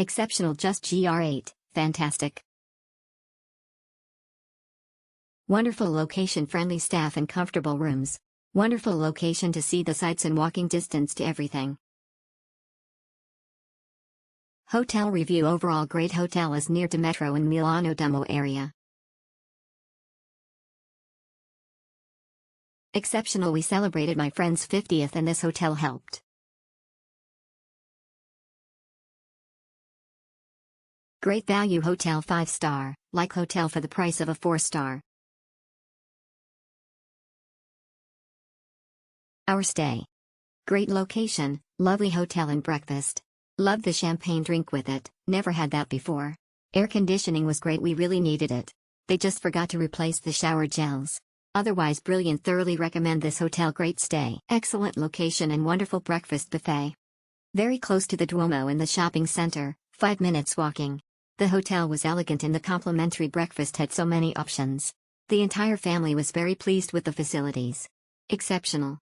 Exceptional, just GR8, fantastic. Wonderful location, friendly staff and comfortable rooms. Wonderful location to see the sights and walking distance to everything. Hotel review: overall great hotel, is near to metro in Milano Duomo area. Exceptional, we celebrated my friend's 50th and this hotel helped. Great value hotel, 5-star, like hotel for the price of a 4-star. Our stay. Great location, lovely hotel and breakfast. Loved the champagne drink with it, never had that before. Air conditioning was great, we really needed it. They just forgot to replace the shower gels. Otherwise brilliant, thoroughly recommend this hotel, great stay. Excellent location and wonderful breakfast buffet. Very close to the Duomo in the shopping center, 5 minutes walking. The hotel was elegant and the complimentary breakfast had so many options. The entire family was very pleased with the facilities. Exceptional.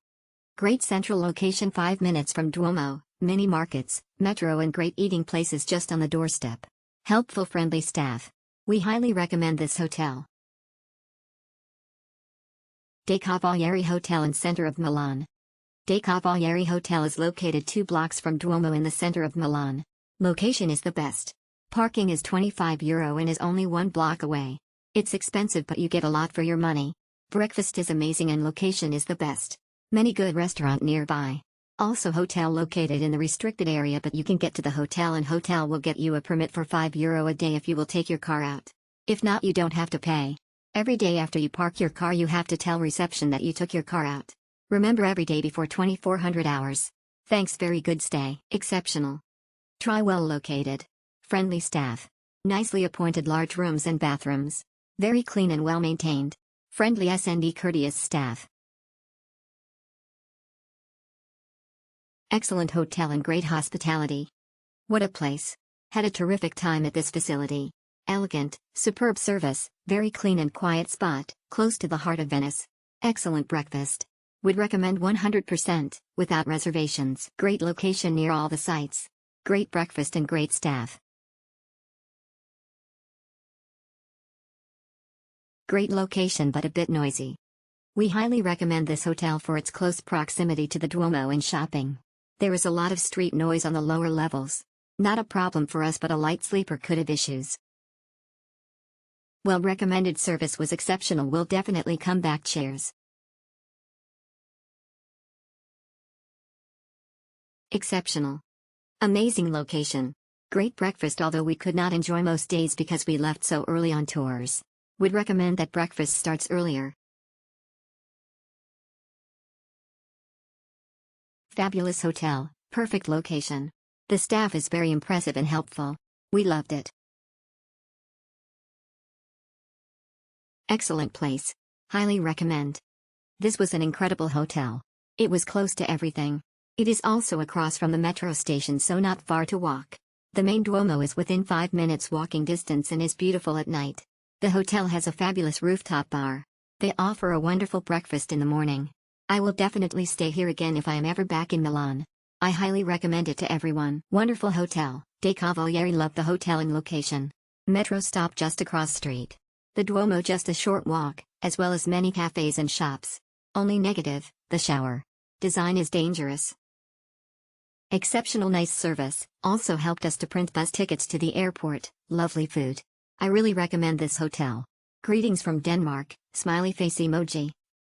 Great central location, 5 minutes from Duomo, mini markets, metro and great eating places just on the doorstep. Helpful, friendly staff. We highly recommend this hotel. Dei Cavalieri Hotel in center of Milan. Dei Cavalieri Hotel is located 2 blocks from Duomo in the center of Milan. Location is the best. Parking is €25 and is only 1 block away. It's expensive but you get a lot for your money. Breakfast is amazing and location is the best. Many good restaurant nearby. Also hotel located in the restricted area, but you can get to the hotel and hotel will get you a permit for €5 a day if you will take your car out. If not, you don't have to pay. Every day after you park your car you have to tell reception that you took your car out. Remember, every day before 2400 hours. Thanks, very good stay. Exceptional. Tranquil located. Friendly staff. Nicely appointed large rooms and bathrooms. Very clean and well maintained. Friendly and courteous staff. Excellent hotel and great hospitality. What a place. Had a terrific time at this facility. Elegant, superb service, very clean and quiet spot, close to the heart of Venice. Excellent breakfast. Would recommend 100%, without reservations. Great location near all the sites. Great breakfast and great staff. Great location but a bit noisy. We highly recommend this hotel for its close proximity to the Duomo and shopping. There is a lot of street noise on the lower levels. Not a problem for us, but a light sleeper could have issues. Well recommended, service was exceptional, will definitely come back. Cheers. Exceptional. Amazing location. Great breakfast, although we could not enjoy most days because we left so early on tours. Would recommend that breakfast starts earlier. Fabulous hotel, perfect location. The staff is very impressive and helpful. We loved it. Excellent place. Highly recommend. This was an incredible hotel. It was close to everything. It is also across from the metro station, so not far to walk. The main Duomo is within 5 minutes walking distance and is beautiful at night. The hotel has a fabulous rooftop bar. They offer a wonderful breakfast in the morning. I will definitely stay here again if I am ever back in Milan. I highly recommend it to everyone. Wonderful hotel. Dei Cavalieri, love the hotel and location. Metro stop just across street. The Duomo just a short walk, as well as many cafes and shops. Only negative, the shower. Design is dangerous. Exceptional, nice service, also helped us to print bus tickets to the airport. Lovely food. I really recommend this hotel. Greetings from Denmark, smiley face emoji.